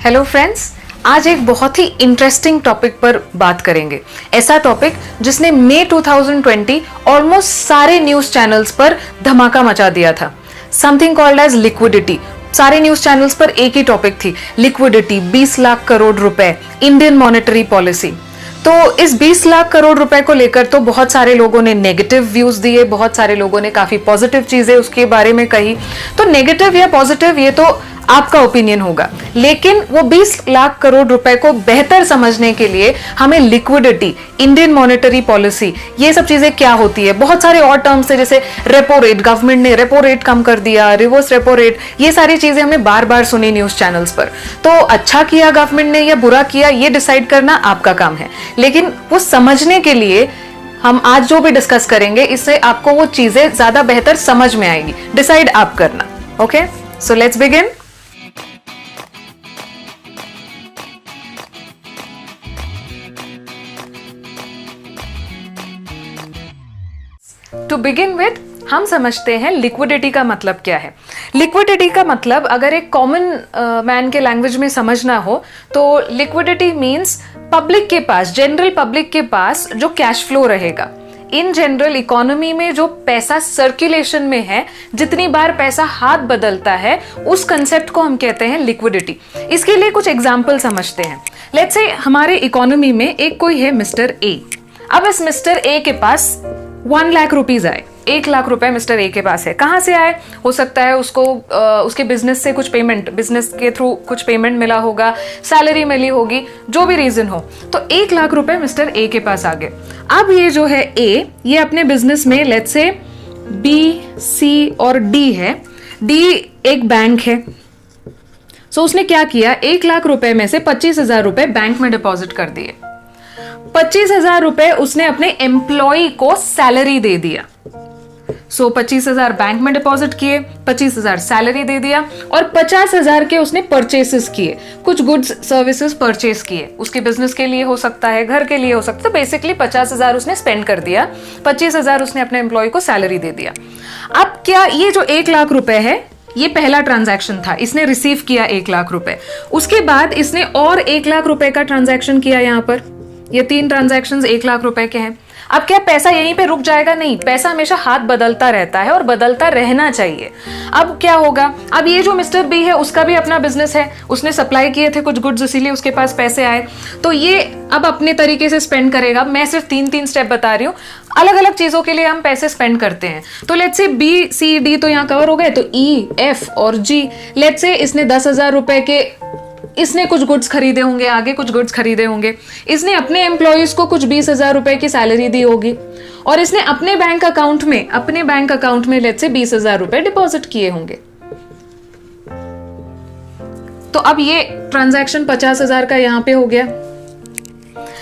Hello friends, आज एक बहुत ही इंटरेस्टिंग टॉपिक पर बात करेंगे। ऐसा टॉपिक जिसने मई 2020 ऑलमोस्ट सारे न्यूज चैनल्स पर धमाका मचा दिया था। Something called as liquidity. सारे न्यूज चैनल्स पर एक ही टॉपिक थी, लिक्विडिटी, 20 लाख करोड़ रुपए, इंडियन मॉनेटरी पॉलिसी। तो इस 20 लाख करोड़ रुपए को लेकर तो बहुत सारे लोगों ने नेगेटिव व्यूज दिए, बहुत सारे लोगों ने काफी पॉजिटिव चीजें उसके बारे में कही। तो नेगेटिव या पॉजिटिव ये तो आपका ओपिनियन होगा, लेकिन वो 20 लाख करोड़ रुपए को बेहतर समझने के लिए हमें लिक्विडिटी, इंडियन मॉनेटरी पॉलिसी, ये सब चीजें क्या होती है, बहुत सारे और टर्म्स है, जैसे रेपो रेट, गवर्नमेंट ने रेपो रेट कम कर दिया, रिवर्स रेपो रेट, ये सारी चीजें हमने बार बार सुनी न्यूज चैनल्स पर। तो अच्छा किया गवर्नमेंट ने या बुरा किया, ये डिसाइड करना आपका काम है, लेकिन वो समझने के लिए हम आज जो भी डिस्कस करेंगे, इससे आपको वो चीजें ज्यादा बेहतर समझ में आएगी। डिसाइड आप करना। Okay, so let's begin. To begin with, हम समझते हैं लिक्विडिटी का मतलब क्या है। लिक्विडिटी का मतलब अगर एक कॉमन मैन के लैंग्वेज में समझना हो तो लिक्विडिटी मीन्स पब्लिक के पास, जनरल पब्लिक के पास जो कैश फ्लो रहेगा। इन जनरल इकोनॉमी में जो पैसा सर्कुलेशन में है, जितनी बार पैसा हाथ बदलता है, उस कंसेप्ट को हम कहते हैं लिक्विडिटी। इसके लिए कुछ एग्जाम्पल समझते हैं। लेट्स से हमारे इकोनॉमी में एक कोई है मिस्टर ए। अब इस मिस्टर ए के पास 1 लाख रुपीज आए, 1 लाख रुपए मिस्टर ए के पास है। कहां से आए? हो सकता है उसको उसके बिजनेस से कुछ पेमेंट, बिजनेस के थ्रू कुछ पेमेंट मिला होगा, सैलरी मिली होगी, जो भी रीजन हो। तो 1 लाख रुपए मिस्टर ए के पास आ गए। अब ये जो है ए, ये अपने बिजनेस में लेट्स से बी, सी और डी है। डी एक बैंक है। सो उसने क्या किया, 1 लाख रुपए में से 25,000 रुपए बैंक में डिपॉजिट कर दिए। 25,000 रुपए उसने अपने एम्प्लॉय को सैलरी दे दिया। सो 25,000 बैंक में डिपॉजिट किए, 25,000 सैलरी दे दिया, और 50,000 के उसने परचेसेस किए, कुछ गुड्स सर्विसेज परचेस किए। उसके बिजनेस के लिए हो सकता है, घर के लिए हो सकता है। बेसिकली 50,000 उसने स्पेंड कर दिया, 25,000 उसने अपने एम्प्लॉय को सैलरी दे दिया। अब क्या ये जो 1 लाख रुपए है, ये पहला ट्रांजैक्शन था, इसने रिसीव किया 1 लाख रुपए। उसके बाद इसने और 1 लाख रुपए का ट्रांजैक्शन किया। यहाँ पर ये 3 ट्रांजैक्शंस 1 लाख रुपए के हैं। अब क्या पैसा यहीं पे रुक जाएगा? नहीं, पैसा हमेशा हाथ बदलता रहता है और बदलता रहना चाहिए। अब क्या होगा, अब ये जो मिस्टर बी है, उसका भी अपना बिजनेस है, उसने सप्लाई किए थे कुछ गुड्स, इसीलिए उसके पास पैसे आए। तो ये अब अपने तरीके से स्पेंड करेगा। मैं सिर्फ 3 स्टेप बता रही हूँ, अलग अलग चीजों के लिए हम पैसे स्पेंड करते हैं। तो let's say B, C, D तो यहाँ कवर हो गए। तो ई, एफ और जी, लेट्स से इसने 10,000 रुपए के, इसने कुछ गुड्स खरीदे होंगे, आगे कुछ गुड्स खरीदे होंगे। इसने अपने एम्प्लॉयज को कुछ 20,000 रुपए की सैलरी दी होगी, और इसने अपने बैंक अकाउंट में लेट्स से 20,000 रुपए डिपॉजिट किए होंगे। तो अब ये ट्रांजैक्शन 50,000 का यहाँ पे हो गया।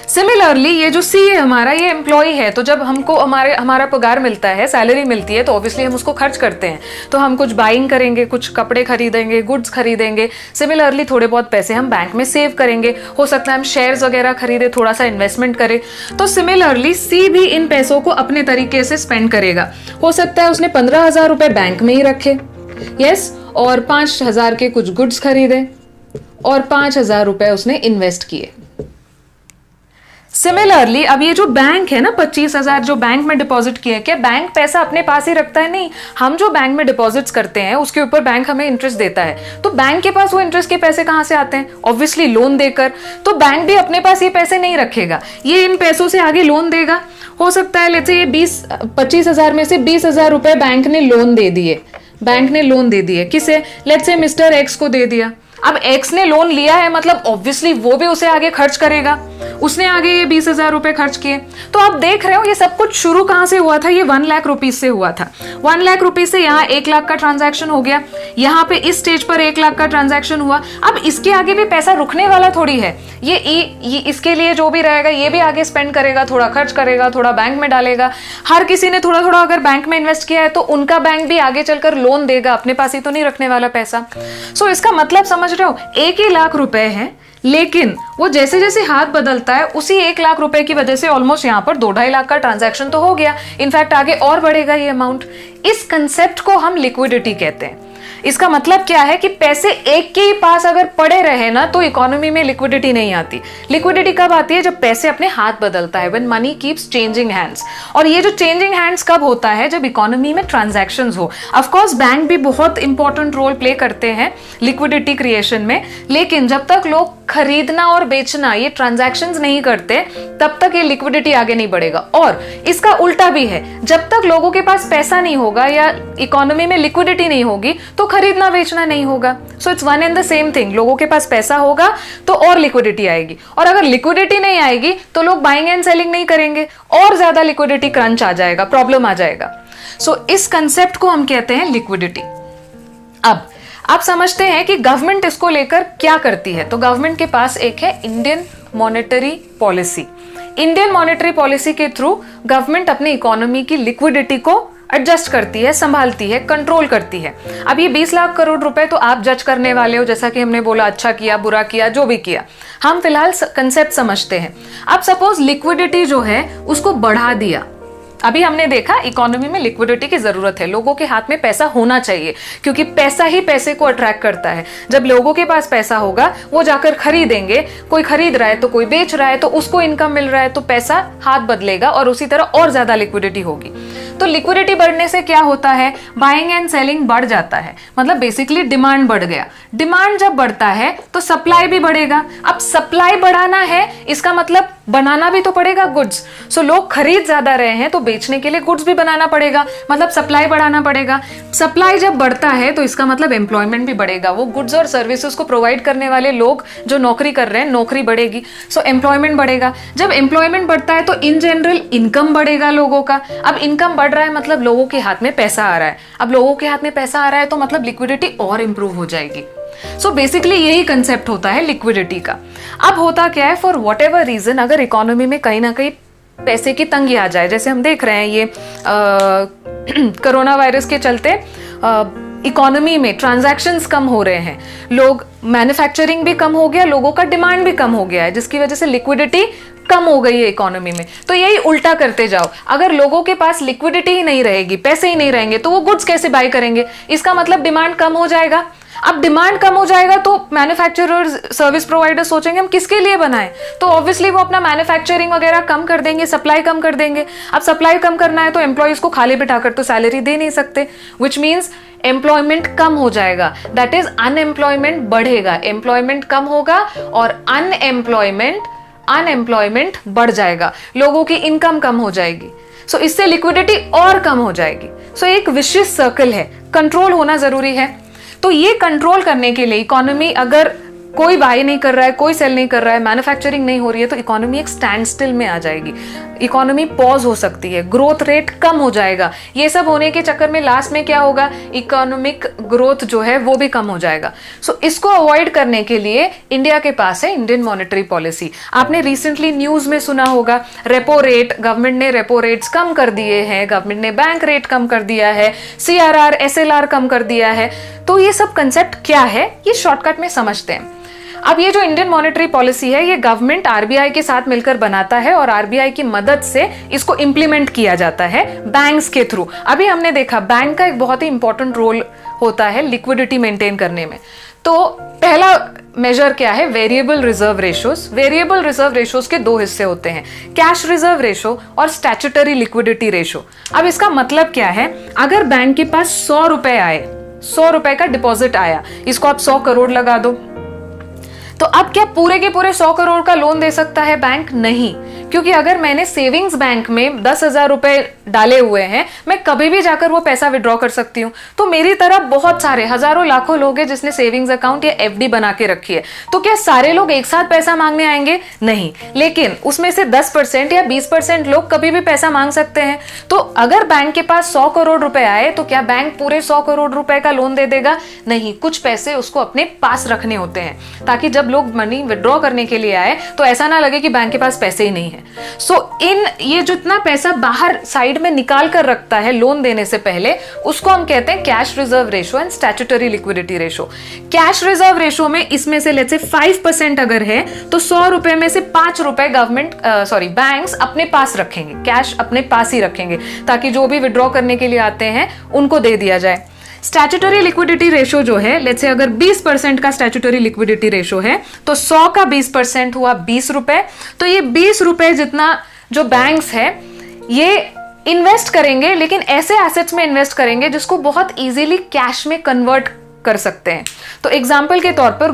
सिमिलरली ये जो सी है हमारा, ये एम्प्लॉय है। तो जब हमको हमारा पगार मिलता है, सैलरी मिलती है, तो ऑब्वियसली हम उसको खर्च करते हैं। तो हम कुछ बाइंग करेंगे, कुछ कपड़े खरीदेंगे, गुड्स खरीदेंगे। सिमिलरली थोड़े बहुत पैसे हम बैंक में सेव करेंगे। हो सकता है हम शेयर्स वगैरह खरीदे, थोड़ा सा इन्वेस्टमेंट करें। तो सिमिलरली सी भी इन पैसों को अपने तरीके से स्पेंड करेगा। हो सकता है उसने 15,000 रुपए बैंक में ही रखे, यस, और 5,000 के कुछ गुड्स खरीदे, और 5,000 रुपए उसने इन्वेस्ट किए। सिमिलरली अब ये जो बैंक है ना, 25,000 जो बैंक में डिपॉजिट किया, क्या बैंक पैसा अपने पास ही रखता है? नहीं, हम जो बैंक में डिपॉजिट्स करते हैं उसके ऊपर बैंक हमें इंटरेस्ट देता है। तो बैंक के पास वो इंटरेस्ट के पैसे कहां से आते हैं? ऑब्वियसली लोन देकर। तो बैंक भी अपने पास ये पैसे नहीं रखेगा, ये इन पैसों से आगे लोन देगा। हो सकता है लेट्स से ये 25,000 में से 20,000 रुपए बैंक ने लोन दे दिए। बैंक ने लोन दे दिए किसे? लेट्स से मिस्टर एक्स को दे दिया। अब एक्स ने लोन लिया है, मतलब ऑब्वियसली वो भी उसे आगे खर्च करेगा। उसने आगे ये 20,000 रुपए खर्च किए। तो आप देख रहे हो ये सब कुछ शुरू कहां से हुआ था? ये 1 लाख रुपीज से हुआ था। 1 लाख रुपीज से यहाँ 1 लाख का ट्रांजैक्शन हो गया। यहाँ पे इस स्टेज पर 1 लाख का ट्रांजैक्शन हुआ। अब इसके आगे भी पैसा रुकने वाला थोड़ी है। ये इसके लिए जो भी रहेगा, ये भी आगे स्पेंड करेगा, थोड़ा खर्च करेगा, थोड़ा बैंक में डालेगा। हर किसी ने थोड़ा थोड़ा अगर बैंक में इन्वेस्ट किया है, तो उनका बैंक भी आगे चलकर लोन देगा, अपने पास ही तो नहीं रखने वाला पैसा। सो इसका मतलब समझ रहे हो, 1 ही लाख रुपए है, लेकिन वो जैसे जैसे हाथ बदलता है, उसी 1 लाख रुपए की वजह से ऑलमोस्ट यहाँ पर 2-2.5 लाख का ट्रांजैक्शन तो हो गया। इनफैक्ट आगे और बढ़ेगा ये अमाउंट। इस कंसेप्ट को हम लिक्विडिटी कहते हैं। इसका मतलब क्या है कि पैसे एक के ही पास अगर पड़े रहे ना तो इकोनॉमी में लिक्विडिटी नहीं आती। लिक्विडिटी कब आती है? जब पैसे अपने हाथ बदलता है, when money keeps changing hands. और ये जो चेंजिंग हैंड्स कब होता है? जब इकोनॉमी में ट्रांजैक्शंस हो। ऑफ कोर्स बैंक भी बहुत इंपॉर्टेंट रोल प्ले करते हैं लिक्विडिटी क्रिएशन में, लेकिन जब तक लोग खरीदना और बेचना ये ट्रांजैक्शंस नहीं करते तब तक ये लिक्विडिटी आगे नहीं बढ़ेगा। और इसका उल्टा भी है, जब तक लोगों के पास पैसा नहीं होगा या इकोनॉमी में लिक्विडिटी नहीं होगी तो खरीदना बेचना नहीं होगा। So it's one and the same thing. लोगों के पास पैसा होगा तो और लिक्विडिटी आएगी, और अगर लिक्विडिटी नहीं आएगी तो लोग बाइंग एंड सेलिंग नहीं करेंगे, और ज्यादा लिक्विडिटी क्रंच आ जाएगा, प्रॉब्लम आ जाएगा। सो इस कंसेप्ट को हम कहते हैं लिक्विडिटी। अब आप समझते हैं कि गवर्नमेंट इसको लेकर क्या करती है। तो गवर्नमेंट के पास एक है Indian monetary policy. Indian monetary policy के थ्रू गवर्नमेंट अपनी इकोनॉमी की लिक्विडिटी को एडजस्ट करती है, संभालती है, कंट्रोल करती है। अब ये 20 लाख करोड़ रुपए तो आप जज करने वाले हो, जैसा कि हमने बोला, अच्छा किया, बुरा किया, जो भी किया। हम फिलहाल कंसेप्ट समझते हैं। अब सपोज लिक्विडिटी जो है उसको बढ़ा दिया। अभी हमने देखा इकोनॉमी में लिक्विडिटी की जरूरत है, लोगों के हाथ में पैसा होना चाहिए, क्योंकि पैसा ही पैसे को अट्रैक्ट करता है। जब लोगों के पास पैसा होगा वो जाकर खरीदेंगे, कोई खरीद रहा है तो कोई बेच रहा है तो उसको इनकम मिल रहा है, तो पैसा हाथ बदलेगा और उसी तरह और ज्यादा लिक्विडिटी होगी। तो लिक्विडिटी बढ़ने से क्या होता है? बाइंग एंड सेलिंग बढ़ जाता है, मतलब बेसिकली डिमांड बढ़ गया। डिमांड जब बढ़ता है तो सप्लाई भी बढ़ेगा। अब सप्लाई बढ़ाना है, इसका मतलब बनाना भी तो पड़ेगा गुड्स। सो लोग खरीद ज्यादा रहे हैं तो बेचने के लिए गुड्स भी बनाना पड़ेगा, मतलब सप्लाई बढ़ाना पड़ेगा। सप्लाई जब बढ़ता है तो इसका मतलब एम्प्लॉयमेंट भी बढ़ेगा। वो गुड्स और सर्विसेज को प्रोवाइड करने वाले लोग जो नौकरी कर रहे हैं, नौकरी बढ़ेगी, सो एम्प्लॉयमेंट बढ़ेगा। जब एम्प्लॉयमेंट बढ़ता है तो इन जनरल इनकम बढ़ेगा लोगों का। अब इनकम बढ़ रहा है मतलब लोगों के हाथ में पैसा आ रहा है। अब लोगों के हाथ में पैसा आ रहा है तो मतलब लिक्विडिटी और इंप्रूव हो जाएगी। सो बेसिकली यही कंसेप्ट होता है लिक्विडिटी का। अब होता क्या है, फॉर वॉट एवर रीजन अगर इकोनॉमी में कहीं ना कहीं पैसे की तंगी आ जाए, जैसे हम देख रहे हैं ये कोरोना वायरस के चलते इकोनॉमी में ट्रांजैक्शंस कम हो रहे हैं, लोग मैन्युफैक्चरिंग भी कम हो गया, लोगों का डिमांड भी कम हो गया है, जिसकी वजह से लिक्विडिटी कम हो गई है इकोनॉमी में। तो यही उल्टा करते जाओ, अगर लोगों के पास लिक्विडिटी ही नहीं रहेगी, पैसे ही नहीं रहेंगे, तो वो गुड्स कैसे बाय करेंगे? इसका मतलब डिमांड कम हो जाएगा। अब डिमांड कम हो जाएगा तो मैन्युफैक्चरर्स, सर्विस प्रोवाइडर सोचेंगे हम किसके लिए बनाएं, तो ऑब्वियसली वो अपना मैन्युफैक्चरिंग वगैरह कम कर देंगे, सप्लाई कम कर देंगे। अब सप्लाई कम करना है तो एम्प्लॉयज को खाली बिठाकर तो सैलरी दे नहीं सकते, विच मीन्स एम्प्लॉयमेंट कम हो जाएगा, दैट इज अनएम्प्लॉयमेंट बढ़ेगा। एम्प्लॉयमेंट कम होगा और अनएम्प्लॉयमेंट बढ़ जाएगा, लोगों की इनकम कम हो जाएगी। सो इससे लिक्विडिटी और कम हो जाएगी। सो एक विशिष्ट सर्कल है, कंट्रोल होना जरूरी है। तो ये कंट्रोल करने के लिए इकोनॉमी, अगर कोई बाई नहीं कर रहा है, कोई सेल नहीं कर रहा है, मैन्युफैक्चरिंग नहीं हो रही है, तो इकोनॉमी एक स्टैंड स्टिल में आ जाएगी, इकोनॉमी पॉज हो सकती है, ग्रोथ रेट कम हो जाएगा। ये सब होने के चक्कर में लास्ट में क्या होगा, इकोनॉमिक ग्रोथ जो है वो भी कम हो जाएगा। सो इसको अवॉइड करने के लिए इंडिया के पास है इंडियन मॉनेटरी पॉलिसी। आपने रिसेंटली न्यूज में सुना होगा, रेपो रेट, गवर्नमेंट ने रेपो रेट्स कम कर दिए हैं, गवर्नमेंट ने बैंक रेट कम कर दिया है, CRR SLR कम कर दिया है। तो ये सब कंसेप्ट क्या है, ये शॉर्टकट में समझते हैं। अब ये जो इंडियन मॉनेटरी पॉलिसी है, ये गवर्नमेंट RBI के साथ मिलकर बनाता है और RBI की मदद से इसको इंप्लीमेंट किया जाता है बैंक्स के थ्रू। अभी हमने देखा बैंक का एक बहुत ही इंपॉर्टेंट रोल होता है लिक्विडिटी मेंटेन करने में। तो पहला मेजर क्या है, variable reserve ratios. Variable reserve ratios के दो हिस्से होते हैं, कैश रिजर्व रेशो और स्टैट्यूटरी लिक्विडिटी रेशो। अब इसका मतलब क्या है, अगर बैंक के पास 100 रुपए आए, 100 रुपए का डिपॉजिट आया, इसको आप 100 करोड़ लगा दो, तो अब क्या पूरे के पूरे 100 करोड़ का लोन दे सकता है बैंक? नहीं, क्योंकि अगर मैंने सेविंग्स बैंक में 10,000 रुपए डाले हुए हैं, मैं कभी भी जाकर वो पैसा विड्रॉ कर सकती हूँ। तो मेरी तरह बहुत सारे हजारों लाखों लोग हैं जिसने सेविंग्स अकाउंट या FD बना के रखी है। तो क्या सारे लोग एक साथ पैसा मांगने आएंगे? नहीं, लेकिन उसमें से 10% या 20% लोग कभी भी पैसा मांग सकते हैं। तो अगर बैंक के पास 100 करोड़ रुपए आए तो क्या बैंक पूरे 100 करोड़ रुपए का लोन दे देगा? नहीं, कुछ पैसे उसको अपने पास रखने होते हैं, ताकि जब लोग मनी विड्रॉ करने के लिए आए तो ऐसा ना लगे कि बैंक के पास पैसे ही नहीं है। सो ये जितना पैसा बाहर साइड में निकाल कर रखता है लोन देने से पहले, उसको हम कहते हैं cash reserve ratio and statutory liquidity ratio. Cash reserve ratio में इसमें से लेट्स से 5% अगर है तो 100 रुपए में से 5 रुपए बैंक्स अपने पास रखेंगे, कैश अपने पास ही रखेंगे, ताकि जो भी विड्रॉ करने के लिए आते हैं उनको दे दिया जाए। स्टैट्यूटरी लिक्विडिटी रेशो जो है, लेट्स से अगर 20% का स्टैट्यूटरी लिक्विडिटी रेशो है तो 100 का 20% हुआ 20 रुपए। तो ये 20 रुपए जितना जो बैंक्स है ये इन्वेस्ट करेंगे, लेकिन ऐसे एसेट्स में इन्वेस्ट करेंगे जिसको बहुत इजीली कैश में कन्वर्ट कर सकते हैं। तो एग्जाम्पल के तौर पर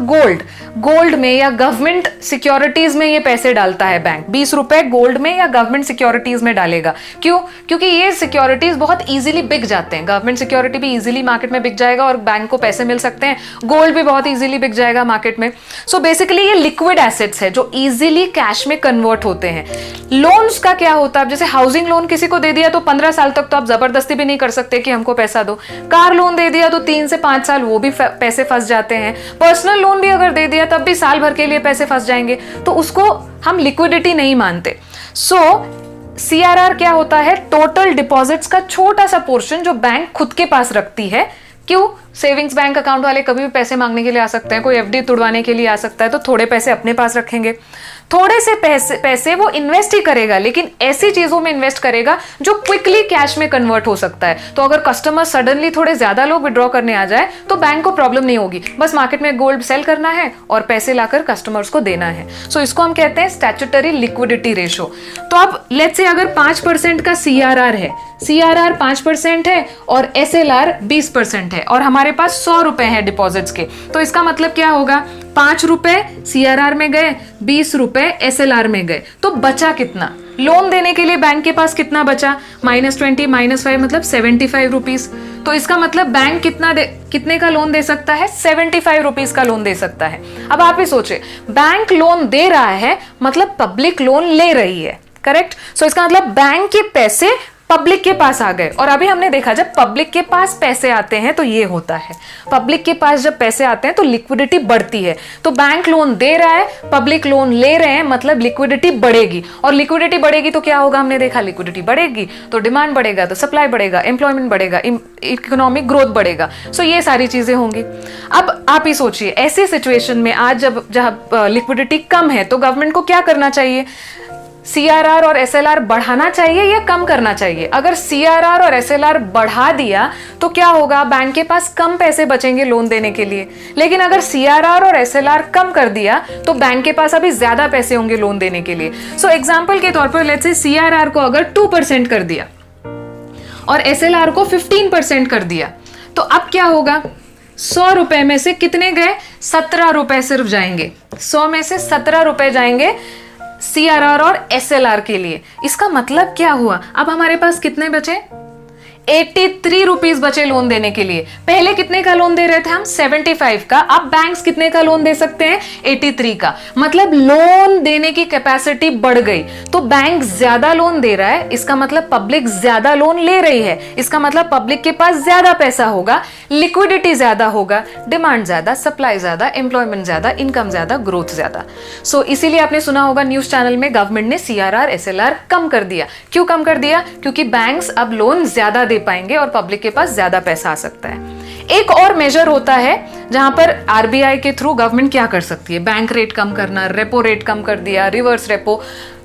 गोल्ड में या गवर्नमेंट सिक्योरिटीज में ये पैसे डालता है बैंक। 20 रुपए गोल्ड में या गवर्नमेंट सिक्योरिटीज में डालेगा। क्यों? क्योंकि ये सिक्योरिटीज बहुत इजीली बिक जाते हैं। गवर्नमेंट सिक्योरिटी भी इजीली मार्केट में बिक जाएगा और बैंक को पैसे मिल सकते हैं। गोल्ड भी बहुत इजीली बिक जाएगा मार्केट में। सो बेसिकली ये लिक्विड एसेट्स है जो इजीली कैश में कन्वर्ट होते हैं। लोन्स का क्या होता है? जैसे हाउसिंग लोन किसी को दे दिया तो 15 साल तक तो आप जबरदस्ती भी नहीं कर सकते कि हमको पैसा दो। कार लोन दे दिया तो 3 से 5 साल वो भी पैसे फंस जाते हैं। पर्सनल लोन भी अगर दे दिया तब भी साल भर के लिए पैसे फंस जाएंगे, तो उसको हम लिक्विडिटी नहीं मानते। सो सीआरआर क्या होता है? टोटल डिपॉजिट्स का छोटा सा पोर्शन जो बैंक खुद के पास रखती है। क्यों? सेविंग्स बैंक अकाउंट वाले कभी भी पैसे मांगने के लिए आ सकते हैं, कोई एफडी तुड़वाने के लिए आ सकता है, तो थोड़े पैसे अपने पास रखेंगे। थोड़े से पैसे वो इन्वेस्ट ही करेगा, लेकिन ऐसी चीजों में इन्वेस्ट करेगा जो क्विकली कैश में कन्वर्ट हो सकता है। तो अगर कस्टमर सडनली थोड़े ज्यादा लोग विड्रॉ करने आ जाए तो बैंक को प्रॉब्लम नहीं होगी, बस मार्केट में गोल्ड सेल करना है और पैसे लाकर कस्टमर्स को देना है। सो इसको हम कहते हैं स्टैट्यूटरी लिक्विडिटी रेशो। तो अब लेट्स से अगर 5% का सीआरआर है, सीआरआर 5% है और एसएलआर 20% है और हमारे पास 100 रुपए हैं डिपॉजिट्स के, तो इसका मतलब क्या होगा? 5 रुपए सीआरआर में गए, 20 रुपए एसएलआर में गए, तो बचा कितना? लोन देने के लिए बैंक के पास कितना बचा? -20 -5 मतलब 75 रुपीज। तो इसका मतलब बैंक कितने का लोन दे सकता है? 75 रुपीज का लोन दे सकता है। अब आप ही सोचे, बैंक लोन दे रहा है मतलब पब्लिक लोन ले रही है, करेक्ट? सो इसका मतलब बैंक के पैसे पब्लिक के पास आ गए। और अभी हमने देखा जब पब्लिक के पास पैसे आते हैं तो ये होता है, पब्लिक के पास जब पैसे आते हैं तो लिक्विडिटी बढ़ती है। तो बैंक लोन दे रहा है, पब्लिक लोन ले रहे हैं, मतलब लिक्विडिटी बढ़ेगी। और लिक्विडिटी बढ़ेगी तो क्या होगा? हमने देखा लिक्विडिटी बढ़ेगी तो डिमांड बढ़ेगा, तो सप्लाई बढ़ेगा, एम्प्लॉयमेंट बढ़ेगा, इकोनॉमिक ग्रोथ बढ़ेगा। सो ये सारी चीजें होंगी। अब आप ही सोचिए, ऐसी सिचुएशन में आज जब लिक्विडिटी कम है तो गवर्नमेंट को क्या करना चाहिए? सीआरआर और एसएलआर बढ़ाना चाहिए या कम करना चाहिए? अगर सीआरआर और एसएलआर बढ़ा दिया तो क्या होगा? बैंक के पास कम पैसे बचेंगे लोन देने के लिए। लेकिन अगर सीआरआर और एसएलआर कम कर दिया तो बैंक के पास अभी ज्यादा पैसे होंगे लोन देने के लिए। सो एग्जांपल के तौर पर लेट्स से सीआरआर को अगर 2% कर दिया और एसएलआर को 15% कर दिया, तो अब क्या होगा? 100 रुपए में से कितने गए? 17 रुपए सिर्फ जाएंगे। 100 में से 17 रुपए जाएंगे सीआरआर और एसएलआर के लिए। इसका मतलब क्या हुआ? अब हमारे पास कितने बचे? 83 रुपीज बचे लोन देने के लिए। पहले कितने का लोन दे रहे थे हम? 75 का। अब बैंक्स कितने का लोन दे सकते हैं? 83 का। मतलब लोन देने की कैपेसिटी बढ़ गई। तो बैंक ज्यादा लोन दे रहा है, इसका मतलब पब्लिक ज्यादा लोन ले रही है, इसका मतलब पब्लिक के पास ज्यादा पैसा होगा, लिक्विडिटी ज्यादा होगा, डिमांड ज्यादा, सप्लाई ज्यादा, एम्प्लॉयमेंट ज्यादा, इनकम ज्यादा, ग्रोथ ज्यादा। सो इसीलिए आपने सुना होगा न्यूज चैनल में गवर्नमेंट ने सीआरआर एसएलआर कम कर दिया। क्यों कम कर दिया? क्योंकि बैंक्स अब लोन ज्यादा दे पाएंगे और पब्लिक के पास ज्यादा पैसा आ सकता है। एक और मेजर होता है जहां पर आरबीआई के थ्रू गवर्नमेंट क्या कर सकती है? बैंक रेट कम करना, रेपो रेट कम कर दिया, reverse repo,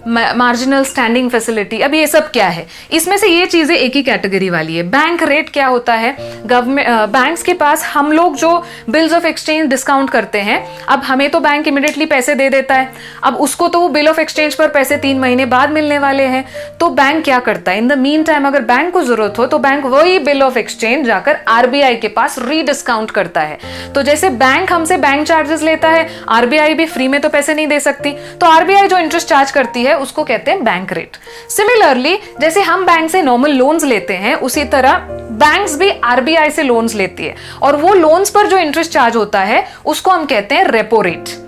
marginal standing facility. अब ये सब क्या है? इसमें से ये चीजें एक ही कैटेगरी वाली है। बैंक रेट क्या होता है? गवर्नमेंट बैंक्स के पास हम लोग जो बिल्स ऑफ एक्सचेंज डिस्काउंट करते हैं, अब हमें तो बैंक इमिडिएटली पैसे दे देता है, अब उसको तो वो बिल ऑफ एक्सचेंज पर पैसे 3 महीने बाद मिलने वाले हैं। तो बैंक क्या करता है? इन द मीन टाइम अगर बैंक को जरूरत हो तो बैंक वही बिल ऑफ एक्सचेंज जाकर आरबीआई के पास रीडिस्काउंट करता है। तो जैसे बैंक हमसे बैंक चार्जेस लेता है, आरबीआई भी फ्री में तो पैसे नहीं दे सकती, तो आरबीआई जो इंटरेस्ट चार्ज करती है उसको कहते हैं बैंक रेट। सिमिलरली जैसे हम बैंक से नॉर्मल लोन्स लेते हैं, उसी तरह बैंक्स भी आरबीआई से लोन्स लेती है और वो लोन्स पर जो इंटरेस्ट चार्ज होता है उसको हम कहते हैं रेपो रेट।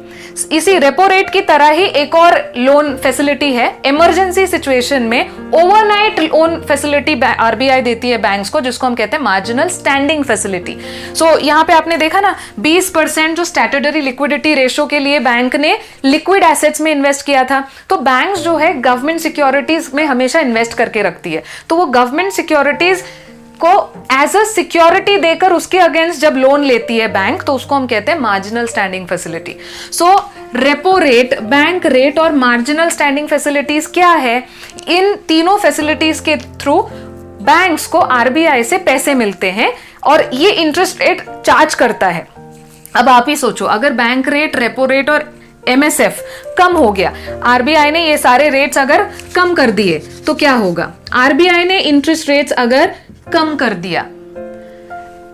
इसी रेपो रेट की तरह ही एक और लोन फैसिलिटी है, इमरजेंसी सिचुएशन में ओवरनाइट लोन फैसिलिटी आरबीआई देती है बैंक्स को, जिसको हम कहते हैं मार्जिनल स्टैंडिंग फैसिलिटी। सो यहां पे आपने देखा ना 20% जो स्टैट्यूटरी लिक्विडिटी रेशो के लिए बैंक ने लिक्विड एसेट्स में इन्वेस्ट किया था। तो बैंक्स जो है गवर्नमेंट सिक्योरिटीज में हमेशा इन्वेस्ट करके रखती है, तो वो गवर्नमेंट सिक्योरिटीज को एज अ सिक्योरिटी देकर उसके अगेंस्ट जब लोन लेती है बैंक, तो उसको हम कहते हैं मार्जिनल स्टैंडिंग फैसिलिटी। सो रेपो रेट, बैंक रेट और मार्जिनल स्टैंडिंग फैसिलिटीज क्या है? इन तीनों फैसिलिटीज के थ्रू बैंक्स को आरबीआई से पैसे मिलते हैं और ये इंटरेस्ट रेट चार्ज करता है। अब आप ही सोचो, अगर बैंक रेट, रेपो रेट और MSF कम हो गया, RBI ने ये सारे रेट्स अगर कम कर दिए तो क्या होगा? RBI ने इंटरेस्ट रेट्स अगर कम कर दिया,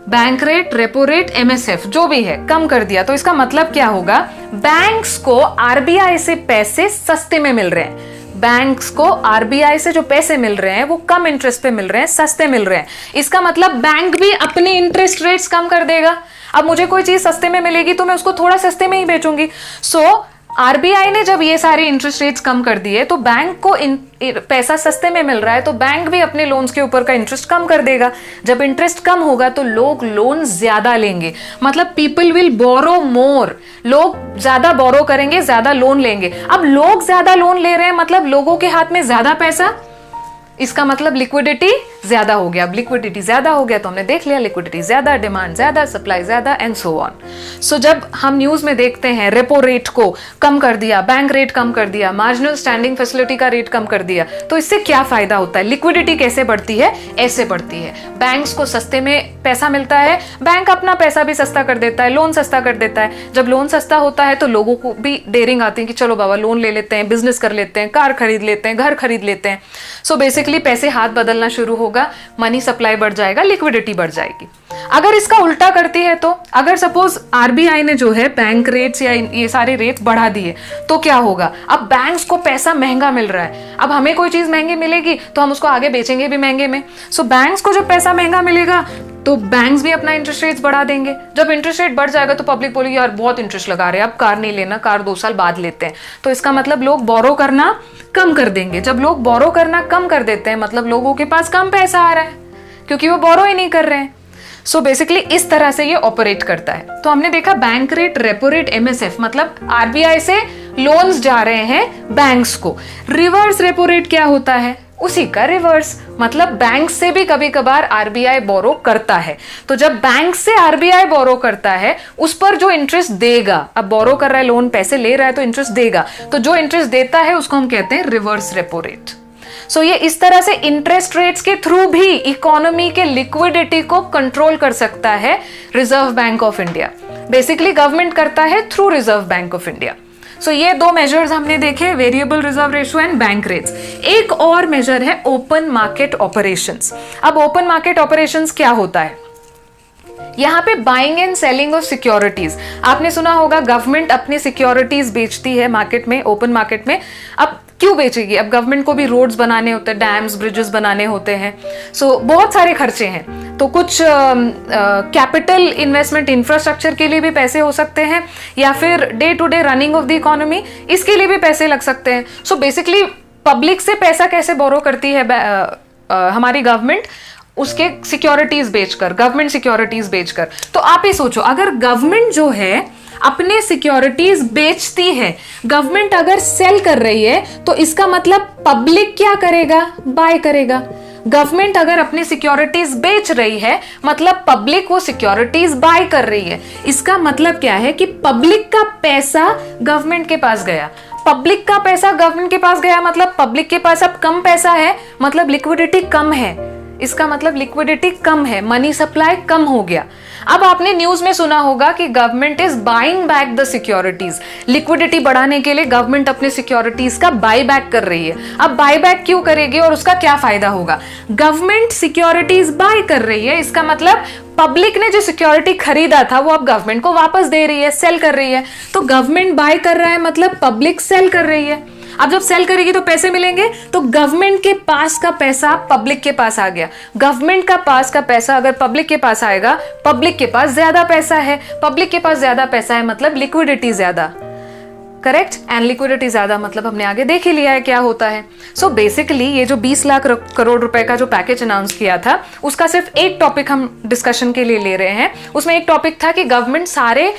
bank rate, repo rate, MSF जो भी है कम कर दिया, तो इसका मतलब क्या होगा? बैंक्स को RBI से पैसे सस्ते में मिल रहे हैं। बैंक्स को RBI से जो पैसे मिल रहे हैं वो कम इंटरेस्ट पे मिल रहे हैं, सस्ते मिल रहे हैं। इसका मतलब बैंक भी अपने इंटरेस्ट रेट्स कम कर देगा। अब मुझे कोई चीज सस्ते में मिलेगी तो मैं उसको थोड़ा सस्ते में ही बेचूंगी। सो RBI ने जब ये सारे इंटरेस्ट रेट्स कम कर दिए तो बैंक को पैसा सस्ते में मिल रहा है, तो बैंक भी अपने लोन्स के ऊपर का इंटरेस्ट कम कर देगा। जब इंटरेस्ट कम होगा तो लोग लोन ज्यादा लेंगे, मतलब पीपल विल बोरो मोर, लोग ज्यादा बोरो करेंगे, ज्यादा लोन लेंगे। अब लोग ज्यादा लोन ले रहे हैं मतलब लोगों के हाथ में ज्यादा पैसा, इसका मतलब लिक्विडिटी ज्यादा हो गया। अब लिक्विडिटी ज्यादा हो गया तो हमने देख लिया लिक्विडिटी ज्यादा, डिमांड ज्यादा, सप्लाई ज्यादा एंड सो ऑन। सो जब हम न्यूज में देखते हैं रेपो रेट को कम कर दिया, बैंक रेट कम कर दिया, मार्जिनल स्टैंडिंग फैसिलिटी का रेट कम कर दिया, तो इससे क्या फायदा होता है? लिक्विडिटी कैसे बढ़ती है? ऐसे बढ़ती है। बैंक्स को सस्ते में पैसा मिलता है, बैंक अपना पैसा भी सस्ता कर देता है, लोन सस्ता कर देता है। जब लोन सस्ता होता है तो लोगों को भी डेयरिंग आती है कि चलो बाबा लोन ले लेते हैं, बिजनेस कर लेते हैं, कार खरीद लेते हैं, घर खरीद लेते हैं। सो बेसिकली पैसे हाथ बदलना शुरू होगा, मनी सप्लाई बढ़ जाएगा, लिक्विडिटी बढ़ जाएगी। अगर इसका उल्टा करती है तो अगर सपोज RBI ने जो है बैंक रेट्स या ये सारे रेट्स बढ़ा दिए तो क्या होगा? अब बैंक्स को पैसा महंगा मिल रहा है, अब हमें कोई चीज महंगी मिलेगी तो हम उसको आगे बेचेंगे भी महंगे में। सो बैंक्स को जब पैसा महंगा मिलेगा तो बैंक्स भी अपना इंटरेस्ट रेट्स बढ़ा देंगे। जब इंटरेस्ट रेट बढ़ जाएगा तो पब्लिक बोलेगी यार बहुत इंटरेस्ट लगा रहे हैं, अब कार नहीं लेना, कार 2 साल बाद लेते हैं। तो इसका मतलब लोग बोरो करना कम कर देंगे। जब लोग बोरो करना कम कर देते हैं मतलब लोगों के पास कम पैसा आ रहा है क्योंकि वो बोरो ही नहीं कर रहे हैं। सो बेसिकली इस तरह से ये ऑपरेट करता है। तो हमने देखा bank rate, repo rate, MSF मतलब RBI से लोन्स जा रहे हैं बैंक्स को। रिवर्स रेपो रेट क्या होता है? उसी का रिवर्स, मतलब बैंक से भी कभी कभार RBI बोरो करता है। तो जब बैंक से RBI बोरो करता है उस पर जो इंटरेस्ट देगा, अब बोरो कर रहा है, लोन पैसे ले रहा है तो इंटरेस्ट देगा, तो जो इंटरेस्ट देता है उसको हम कहते हैं रिवर्स रेपो रेट। सो ये इस तरह से इंटरेस्ट रेट्स के थ्रू भी इकोनॉमी के लिक्विडिटी को कंट्रोल कर सकता है Reserve Bank of India. Basically government करता है through Reserve Bank of India. So ये 2 मेजर्स हमने देखे, variable reserve ratio and bank rates. एक और मेजर है ओपन मार्केट ऑपरेशंस। अब ओपन मार्केट ऑपरेशंस क्या होता है? यहाँ पे buying and selling of securities. आपने सुना होगा गवर्नमेंट अपनी सिक्योरिटीज बेचती है मार्केट में, ओपन मार्केट में। अब क्यों बेचेगी? अब गवर्नमेंट को भी रोड्स बनाने होते हैं, डैम्स, ब्रिजेस बनाने होते हैं। सो बहुत सारे खर्चे हैं। तो कुछ कैपिटल इन्वेस्टमेंट इंफ्रास्ट्रक्चर के लिए भी पैसे हो सकते हैं, या फिर day to day running of the economy, इसके लिए भी पैसे लग सकते हैं। सो बेसिकली पब्लिक से पैसा कैसे बोरो करती है हमारी गवर्नमेंट? उसके सिक्योरिटीज बेचकर, गवर्नमेंट सिक्योरिटीज बेचकर। तो आप ही सोचो, अगर गवर्नमेंट जो है अपने सिक्योरिटीज बेचती है, गवर्नमेंट अगर सेल कर रही है तो इसका मतलब पब्लिक क्या करेगा? बाय करेगा। गवर्नमेंट अगर अपनी सिक्योरिटीज बेच रही है मतलब पब्लिक वो सिक्योरिटीज बाय कर रही है। इसका मतलब क्या है कि पब्लिक का पैसा गवर्नमेंट के पास गया। पब्लिक का पैसा गवर्नमेंट के पास गया मतलब पब्लिक के पास अब कम पैसा है, मतलब लिक्विडिटी कम है। इसका मतलब लिक्विडिटी कम है, मनी सप्लाई कम हो गया। अब आपने न्यूज में सुना होगा कि government is buying back the securities. Liquidity बढ़ाने के लिए गवर्नमेंट अपने सिक्योरिटीज का बाय बैक कर रही है। अब बाय बैक क्यों करेगी और उसका क्या फायदा होगा? गवर्नमेंट सिक्योरिटीज बाय कर रही है, इसका मतलब पब्लिक ने जो सिक्योरिटी खरीदा था वो अब गवर्नमेंट को वापस दे रही है, सेल कर रही है। तो गवर्नमेंट बाय कर रहा है मतलब पब्लिक सेल कर रही है। अब जब सेल करेगी तो पैसे मिलेंगे, तो गवर्नमेंट के पास का पैसा पब्लिक के पास आ गया। गवर्नमेंट का पास का पैसा अगर पब्लिक के पास आएगा, पब्लिक के पास ज्यादा पैसा है, पब्लिक के पास ज्यादा पैसा है मतलब लिक्विडिटी ज्यादा, करेक्ट। एंड लिक्विडिटी ज्यादा मतलब हमने आगे देख ही लिया है क्या होता है। सो बेसिकली ये जो 20 लाख करोड़ रुपए का जो पैकेज अनाउंस किया था उसका सिर्फ एक टॉपिक हम डिस्कशन के लिए ले रहे हैं। उसमें एक टॉपिक था कि गवर्नमेंट सारे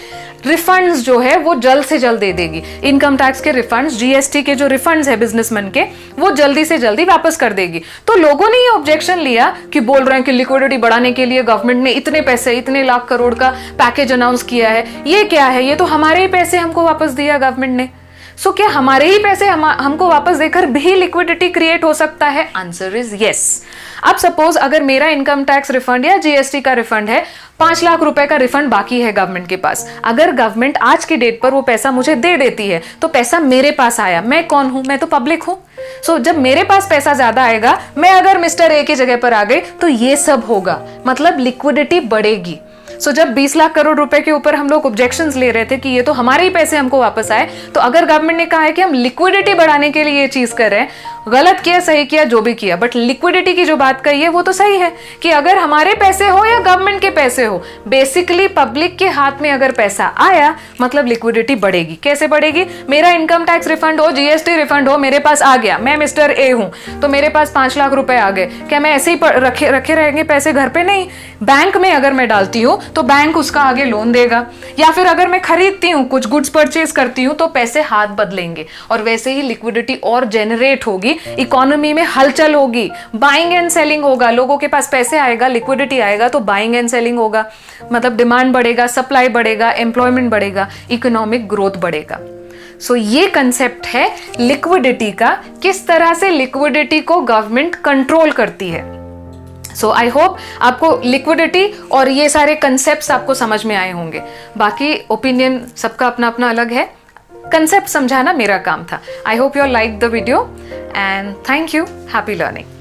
रिफंड्स जो है वो जल्द से जल्द दे देगी। इनकम टैक्स के रिफंड्स, GST के जो रिफंड्स है बिजनेसमैन के, वो जल्दी से जल्दी वापस कर देगी। तो लोगों ने ये ऑब्जेक्शन लिया कि बोल रहे हैं कि लिक्विडिटी बढ़ाने के लिए गवर्नमेंट ने इतने पैसे, इतने लाख करोड़ का पैकेज अनाउंस किया है, ये क्या है? ये तो हमारे ही पैसे हमको वापस दिया गवर्नमेंट ने। सो क्या हमारे ही पैसे हमको वापस देकर भी लिक्विडिटी क्रिएट हो सकता है? Answer is yes. अब सपोज अगर मेरा इनकम टैक्स रिफंड या जीएसटी का रिफंड है, 5 लाख रुपए का रिफंड बाकी है गवर्नमेंट के पास, अगर गवर्नमेंट आज की डेट पर वो पैसा मुझे दे देती है तो पैसा मेरे पास आया। मैं कौन हूं? मैं तो पब्लिक हूं। सो जब मेरे पास पैसा ज्यादा आएगा, मैं अगर मिस्टर ए की जगह पर आ गई तो ये सब होगा, मतलब लिक्विडिटी बढ़ेगी। सो जब 20 लाख करोड़ रुपए के ऊपर हम लोग ऑब्जेक्शंस ले रहे थे कि ये तो हमारे ही पैसे हमको वापस आए, तो अगर गवर्नमेंट ने कहा है कि हम लिक्विडिटी बढ़ाने के लिए ये चीज कर रहे हैं, गलत किया सही किया जो भी किया, बट लिक्विडिटी की जो बात कही है वो तो सही है कि अगर हमारे पैसे हो या गवर्नमेंट के पैसे हो, बेसिकली पब्लिक के हाथ में अगर पैसा आया मतलब लिक्विडिटी बढ़ेगी। कैसे बढ़ेगी? मेरा इनकम टैक्स रिफंड हो, जीएसटी रिफंड हो, मेरे पास आ गया, मैं मिस्टर ए हूं, तो मेरे पास 5 लाख रुपए आ गए। क्या मैं ऐसे ही रखे रहेंगे पैसे घर पे? नहीं, बैंक में अगर मैं डालती हूँ तो बैंक उसका आगे लोन देगा, या फिर अगर मैं खरीदती हूँ, कुछ गुड्स परचेज करती हूँ, तो पैसे हाथ बदलेंगे और वैसे ही लिक्विडिटी और जेनरेट होगी, इकोनॉमी में हलचल होगी, बाइंग एंड सेलिंग होगा, लोगों के पास पैसे आएगा, लिक्विडिटी आएगा तो बाइंग एंड सेलिंग होगा, मतलब डिमांड बढ़ेगा, सप्लाई बढ़ेगा, एम्प्लॉयमेंट बढ़ेगा, इकोनॉमिक ग्रोथ बढ़ेगा। सो ये कंसेप्ट है लिक्विडिटी का, किस तरह से लिक्विडिटी को गवर्नमेंट कंट्रोल करती है। सो आई होप आपको लिक्विडिटी और ये सारे कंसेप्ट्स आपको समझ में आए होंगे। बाकी ओपिनियन सबका अपना अपना अलग है, कंसेप्ट समझाना मेरा काम था। I hope you like the video and thank you. Happy learning.